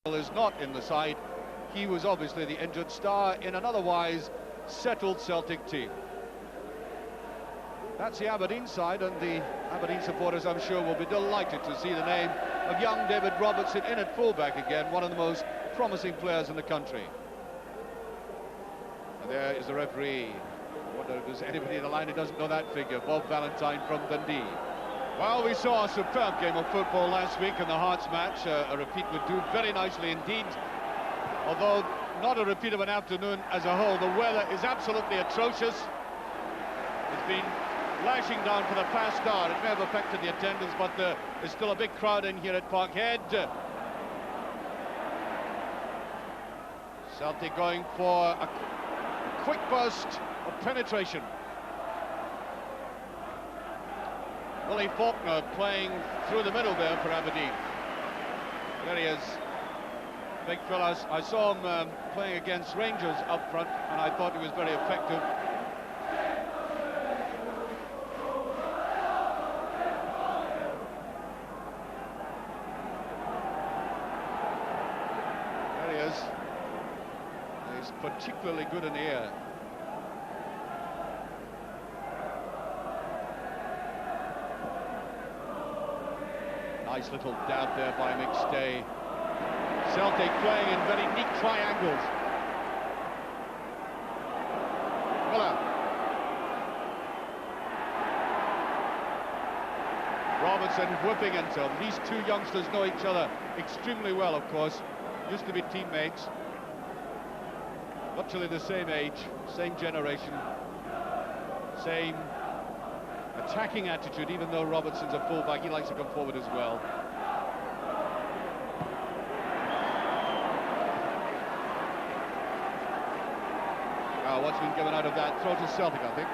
is not in the side. He was obviously the injured star in an otherwise settled Celtic team. That's the Aberdeen side, and the Aberdeen supporters, I'm sure, will be delighted to see the name of young David Robertson in at fullback again, one of the most promising players in the country. And there is the referee. I wonder if there's anybody in the line who doesn't know that figure, Bob Valentine from Dundee. Well, we saw a superb game of football last week in the Hearts match. A repeat would do very nicely indeed. Although not a repeat of an afternoon as a whole. The weather is absolutely atrocious. It's been lashing down for the past hour. It may have affected the attendance, but there's still a big crowd in here at Parkhead. Celtic going for a quick burst of penetration. Willie Faulkner playing through the middle there for Aberdeen. There he is. Big fella. I saw him playing against Rangers up front, and I thought he was very effective. There he is. He's particularly good in the air. Nice little dab there by McStay. Celtic playing in very neat triangles. Miller. Robertson whipping into him. These two youngsters know each other extremely well, of course. Used to be teammates. Virtually the same age, same generation, same attacking attitude, even though Robertson's a fullback, he likes to come forward as well. What's been given out of that? Throw to Celtic, I think.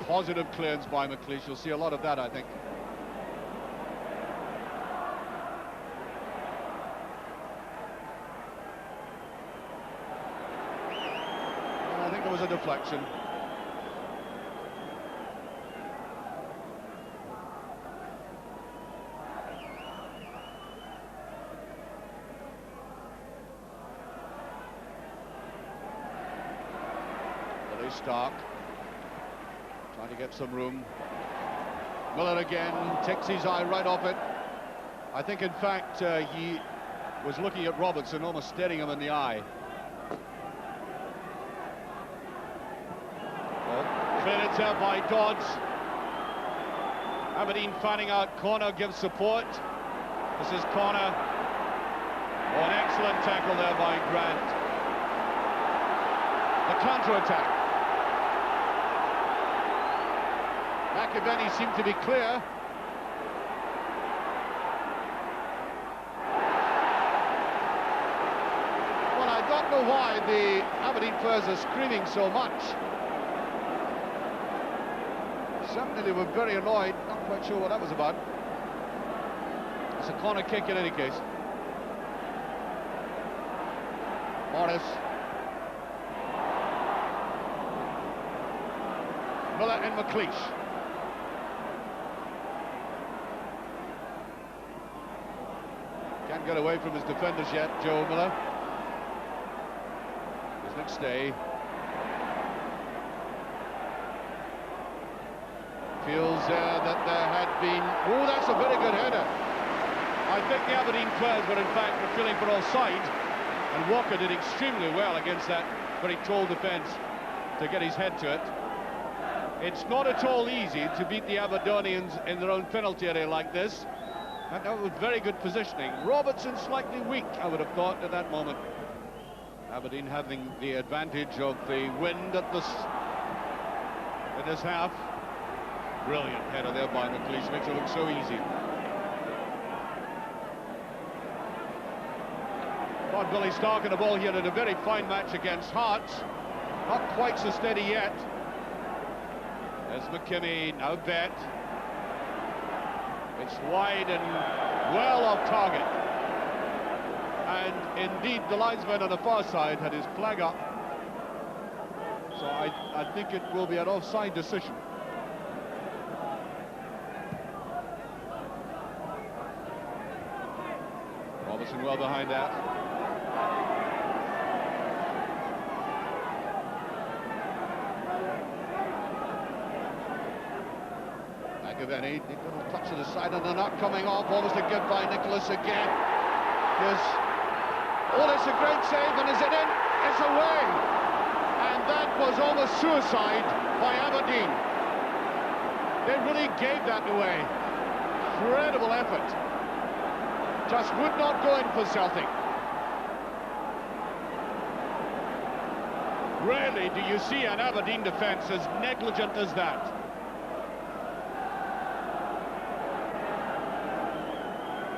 Positive clearance by McLeish. You'll see a lot of that, I think. I think there was a deflection. Stark trying to get some room. Miller again takes his eye right off it. I think in fact he was looking at Robertson, almost staring him in the eye. Cleared it out by Dodds. Aberdeen fanning out. Corner gives support. This is corner. Oh, an excellent tackle there by Grant. The counter-attack. McAvenny seemed to be clear. Well, I don't know why the Aberdeen players are screaming so much. Certainly they were very annoyed. Not quite sure what that was about. It's a corner kick in any case. Morris. Miller and McLeish. Can't get away from his defenders yet, Joe Miller. His next stay. Feels that there had been... Oh, that's a very good header. I think the Aberdeen players were in fact feeling for offside, and Walker did extremely well against that very tall defence to get his head to it. It's not at all easy to beat the Aberdonians in their own penalty area like this. And that was very good positioning. Robertson slightly weak, I would have thought, at that moment. Aberdeen having the advantage of the wind at this half. Brilliant header there by McLeish, makes it look so easy. But Billy Stark in the ball here in a very fine match against Hearts. Not quite so steady yet. There's McKimmie, now Bet. It's wide and well off target. And indeed, the linesman on the far side had his flag up. So I think it will be an offside decision. Robertson well behind that. McAvenny, a little touch to the side and they're not coming off. Almost a give by Nicholas again. Oh, that's a great save, and is it in? It's away! And that was almost suicide by Aberdeen. They really gave that away. Incredible effort. Just would not go in for Celtic. Rarely do you see an Aberdeen defence as negligent as that.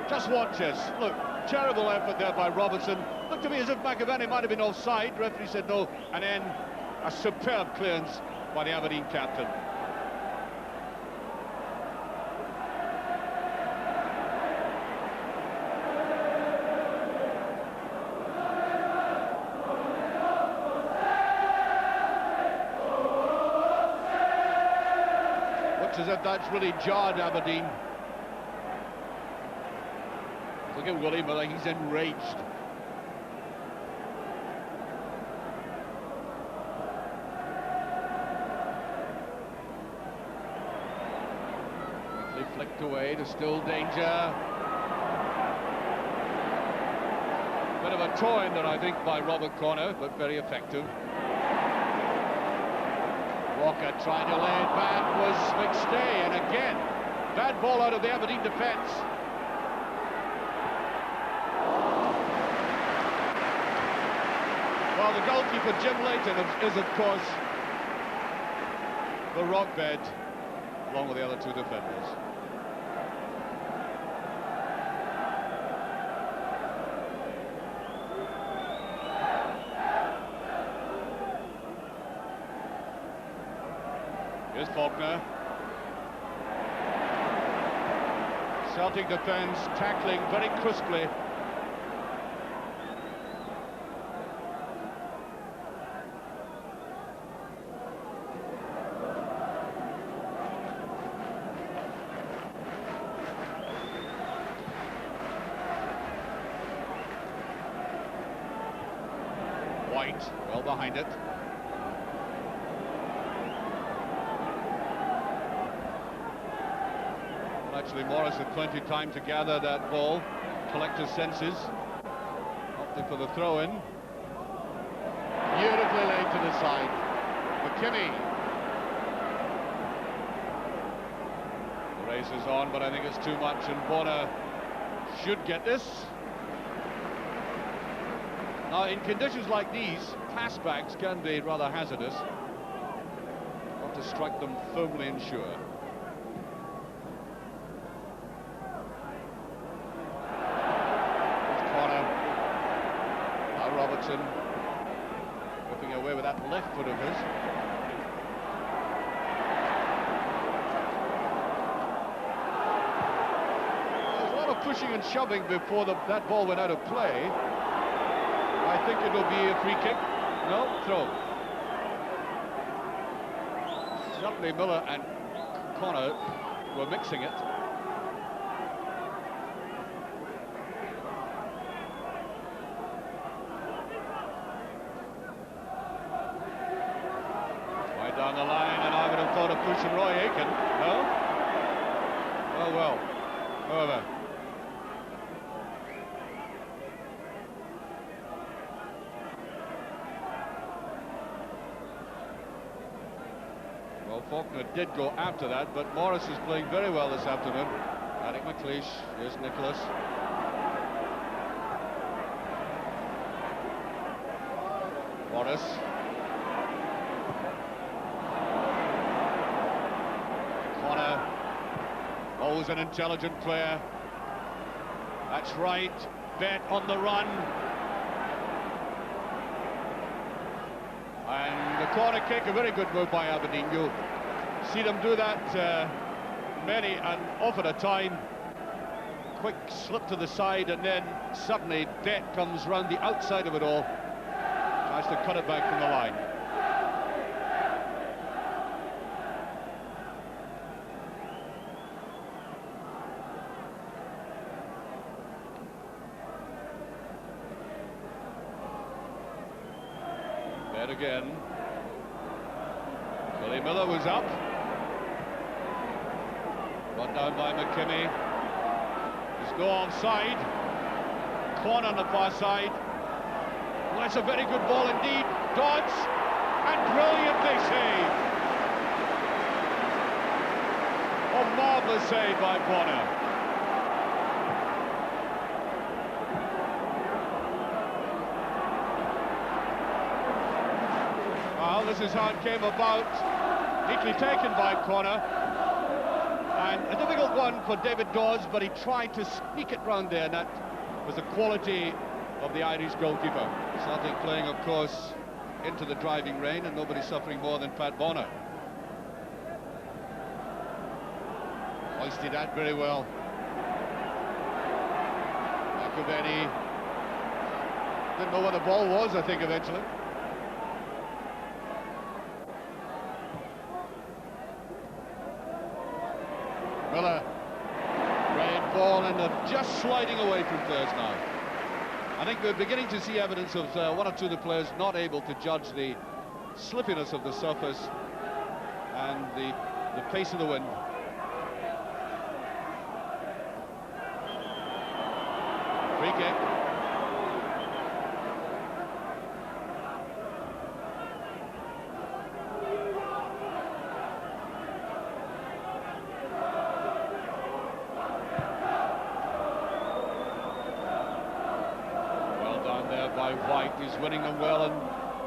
Just watch this. Look, terrible effort there by Robertson. Looked to me as if McAvenny might have been offside. Referee said no. And then a superb clearance by the Aberdeen captain. Looks as if that's really jarred Aberdeen. Look at Willie Miller, he's enraged. Quickly flicked away, there's still danger. Bit of a toe in there, I think, by Robert Connor, but very effective. Walker trying to lay it back was McStay, and again, bad ball out of the Aberdeen defence. Well, the goalkeeper, Jim Layton, is, of course, the rock bed, along with the other two defenders. Here's Faulkner. Celtic defence tackling very crisply. White, well behind it. Well, actually, Morris had plenty of time to gather that ball, collect his senses. Opted for the throw-in. Beautifully laid to the side. McKinney. The race is on, but I think it's too much, and Bonner should get this. Now, in conditions like these, passbacks can be rather hazardous. Got to strike them firmly and sure. Corner. Now Robertson whipping away with that left foot of his. There's a lot of pushing and shoving before that ball went out of play. I think it will be a free kick. No, throw. Certainly Miller and Connor were mixing it. Right down the line, and I would have thought of pushing Roy Aitken. No? Oh well. However. Well, Faulkner did go after that, but Morris is playing very well this afternoon. Eric McLeish, here's Nicholas. Morris. Connor, always an intelligent player. That's right, Bet on the run. And the corner kick, a very good move by Aberdeen. You'll see them do that many and often a time. Quick slip to the side, and then suddenly Bet comes round the outside of it all. Tries to cut it back from the line. Head again. Billy Miller was up. Run down by McKimmie. There's no onside. Corner on the far side. Well, that's a very good ball indeed. Dodds, and brilliantly saved. A marvellous save by Bonner. Well, this is how it came about. Neatly taken by Connor. And a difficult one for David Dawes, but he tried to sneak it round there, and that was the quality of the Irish goalkeeper. Celtic playing, of course, into the driving rain, and nobody suffering more than Pat Bonner. Hoisted that very well. McAvenny didn't know where the ball was, I think, eventually. Miller, red ball, and they're just sliding away from players now. I think we're beginning to see evidence of one or two of the players not able to judge the slippiness of the surface and the pace of the wind. Free kick. By White, he's winning them well and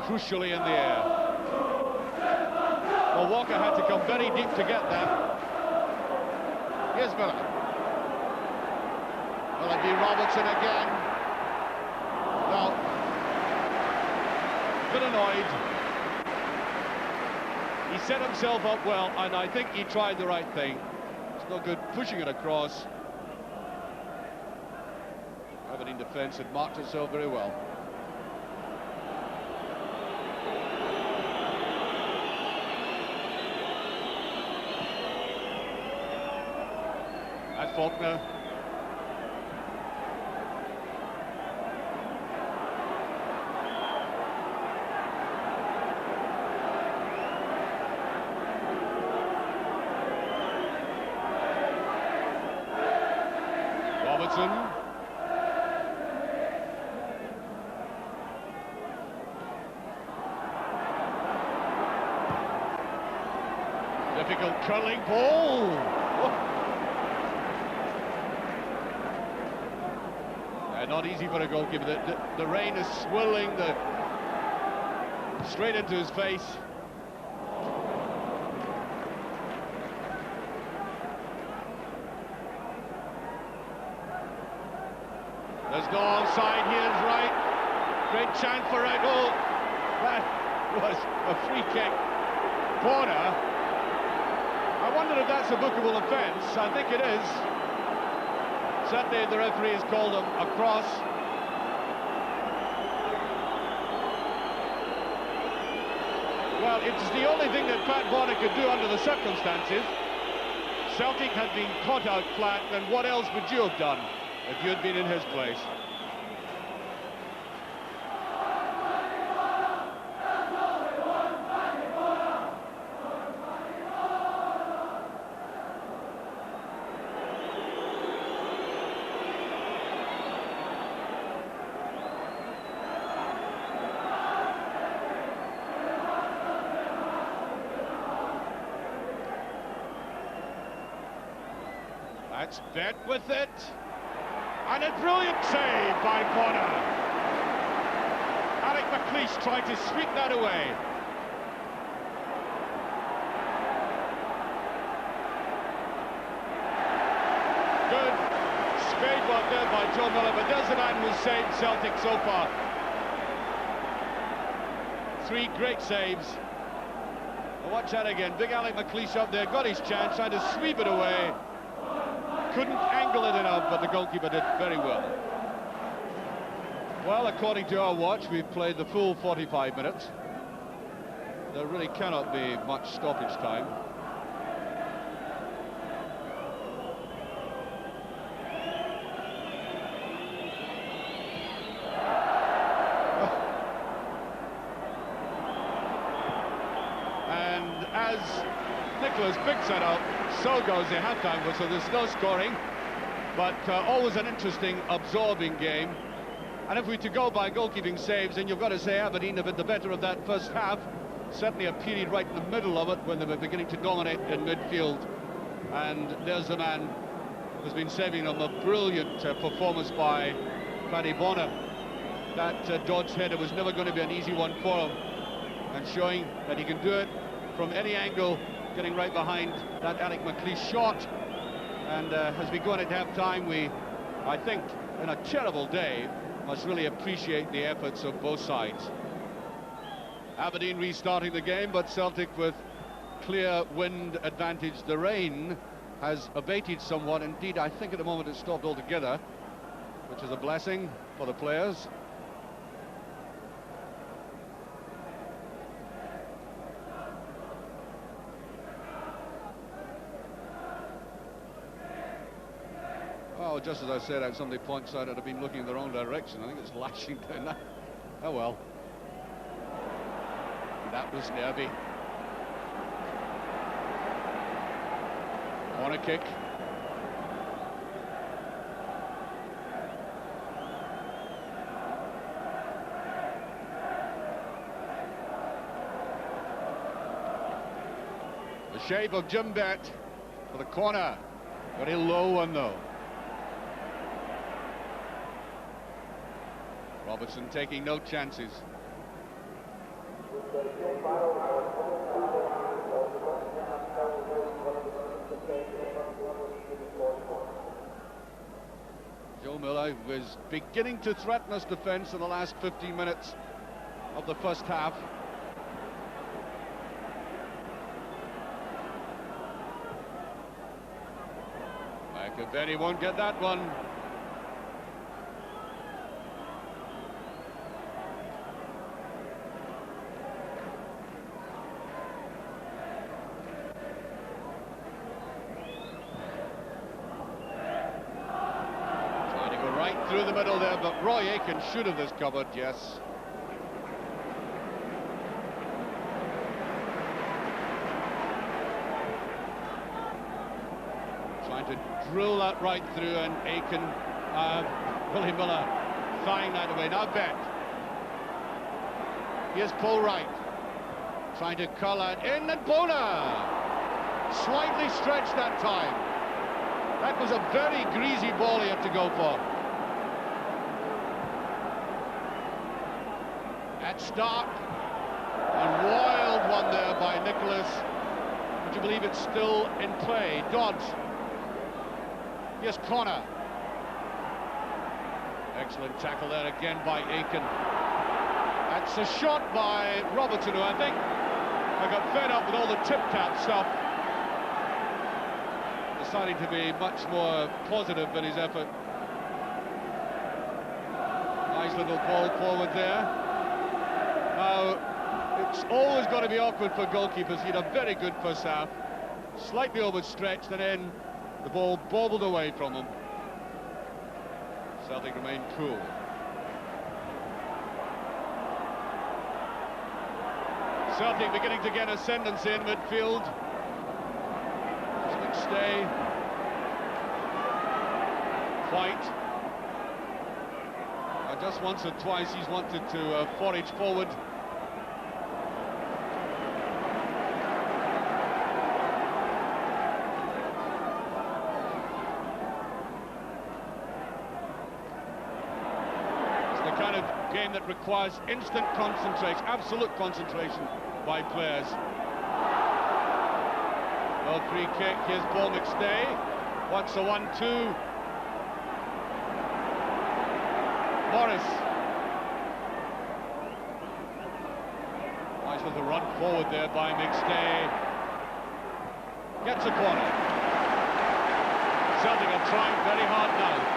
crucially in the air. Well, Walker had to come very deep to get that. Here's Miller. Will it be Robertson again? No. Bit annoyed. He set himself up well, and I think he tried the right thing. It's no good pushing it across. Aberdeen defence had marked itself very well. At Faulkner. Robertson. Difficult curling ball. Oh. Not easy for a goalkeeper. The rain is swirling straight into his face. There's no onside. He is right. Great chance for a goal. That was a free kick. Corner. I wonder if that's a bookable offence. I think it is. Certainly the referee has called him across. Well, it's the only thing that Pat Bonner could do under the circumstances. Celtic had been caught out flat, and what else would you have done if you had been in his place? That's Bet with it, and a brilliant save by Bonner. Alec McLeish tried to sweep that away. Good spade work there by Joe Miller, but there's the man who's saved Celtic so far. 3 great saves. Well, watch that again. Big Alec McLeish up there, got his chance, tried to sweep it away. Couldn't angle it enough, but the goalkeeper did very well. Well, according to our watch, we've played the full 45 minutes. There really cannot be much stoppage time. as Nicholas picks it up, so goes the half-time whistle. There's no scoring, but always an interesting, absorbing game. And if we're to go by goalkeeping saves, then you've got to say Aberdeen have been the better of that first half. Certainly a period right in the middle of it when they were beginning to dominate in midfield. And there's the man who's been saving them. A brilliant performance by Paddy Bonner. That dodge header was never going to be an easy one for him, and showing that he can do it from any angle, getting right behind that Alec McLeish shot. And as we go on at half-time, we, I think, in a terrible day, must really appreciate the efforts of both sides. Aberdeen restarting the game, but Celtic with clear wind advantage. The rain has abated somewhat. Indeed, I think at the moment it's stopped altogether, which is a blessing for the players. Oh, just as I said that, somebody points out that I've been looking in the wrong direction. I think it's lashing down that. Oh well. That was nervy. Corner kick. The shape of Jim Bet for the corner. Very low one though. Robertson taking no chances. Joe Miller was beginning to threaten us defence in the last 15 minutes of the first half. Benny won't get that one. Trying to go right through the middle there, but Roy Aitken should have discovered, yes. Trying to drill that right through, and Aitken, Willie Miller, throwing that away. Now Bet. Here's Paul Wright, trying to curl that in, and Bona! Slightly stretched that time. That was a very greasy ball he had to go for. At Stark, a wild one there by Nicholas. Would you believe it's still in play? Dodds. Here's Connor. Excellent tackle there again by Aitken. That's a shot by Robertson, who I think I got fed up with all the tip-tap stuff. Deciding to be much more positive in his effort. Nice little ball forward there. Now, it's always got to be awkward for goalkeepers. He had a very good first half. Slightly overstretched, and then the ball bobbled away from him. Celtic remain cool. Celtic beginning to get ascendancy in midfield. Stay. White. Just once or twice he's wanted to forage forward. Kind of game that requires instant concentration, absolute concentration by players. Well, free kick. Here's Paul McStay. Wants a 1-2. Morris. Nice little run forward there by McStay. Gets a corner. Celtic are trying very hard now.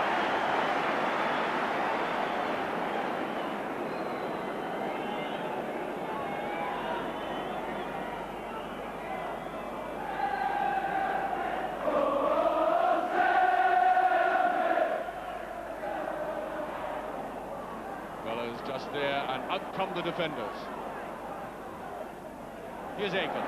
Just there, and out come the defenders. Here's Aitken.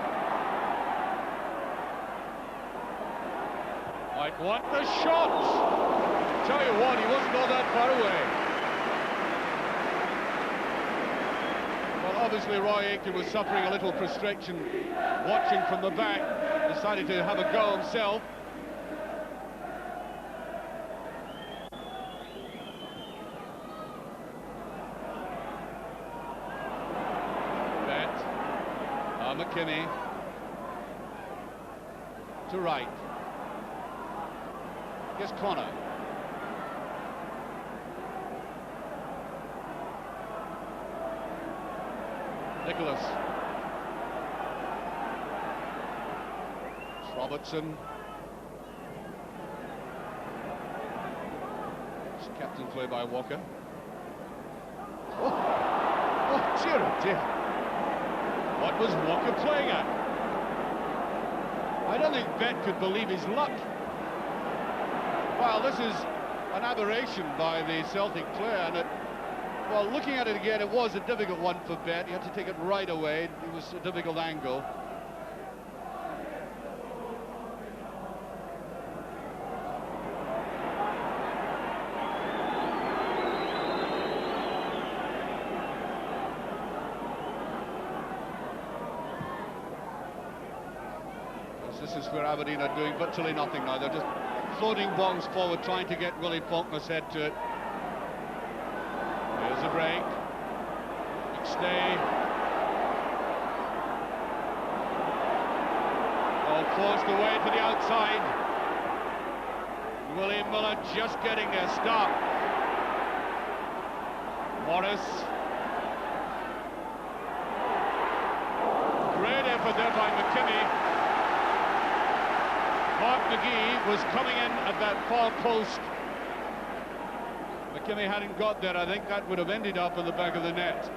Like, what the shot! Tell you what, he wasn't all that far away. Well, obviously Roy Aitken was suffering a little frustration watching from the back. Decided to have a go himself. McKinney to right. Here's Connor. Nicholas. It's Robertson. It's captain play by Walker. Oh, dear. What was Walker playing at? I don't think Bet could believe his luck. Well, this is an aberration by the Celtic player, and well, looking at it again, it was a difficult one for Bet. He had to take it right away. It was a difficult angle. This is where Aberdeen are doing virtually nothing now. They're just floating bongs forward, trying to get Willie Faulkner's head to it. Here's a break. McStay. All forced away to the outside. William Miller just getting there. Stop. Morris. Great effort there by McKinney. Mark McGee was coming in at that far post. McKinney hadn't got there. I think that would have ended up in the back of the net.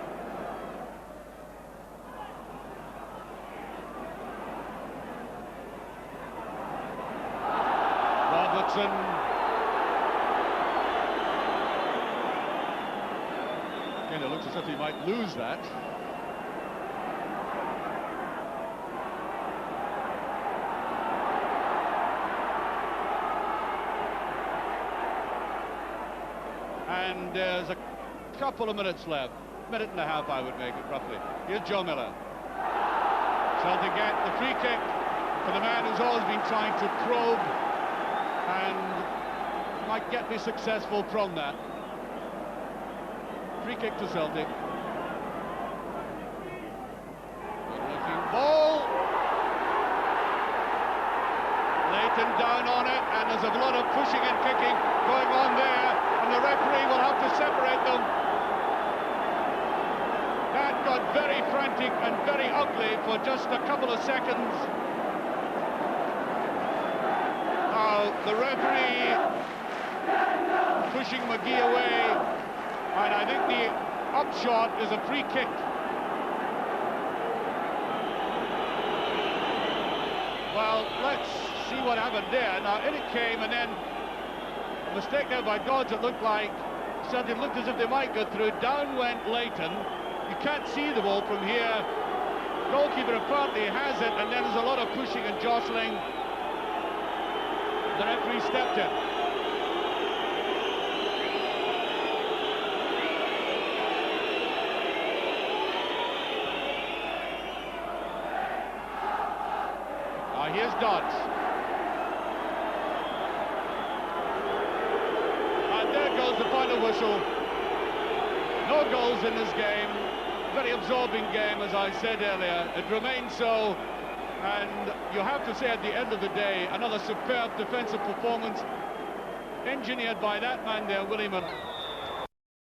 Robertson. Again, it looks as if he might lose that. And there's a couple of minutes left. Minute and a half, I would make it, roughly. Here's Joe Miller. Celtic get the free kick for the man who's always been trying to probe and might get me successful from that. Free kick to Celtic. Good-looking ball. Leighton down on it, and there's a lot of pushing and kicking going on there. And the referee will have to separate them. That got very frantic and very ugly for just a couple of seconds. Now the referee pushing McGee away, and I think the upshot is a free kick. Well, let's see what happened there. Now in it came, and then a mistake there by Dodds, it looked like. Certainly looked as if they might go through. Down went Leighton. You can't see the ball from here. Goalkeeper apparently has it, and then there's a lot of pushing and jostling. The referee stepped in. Now here's Dodds. The final whistle. No goals in this game. Very absorbing game, as I said earlier. It remains so, and you have to say at the end of the day, another superb defensive performance engineered by that man there, Willie Miller.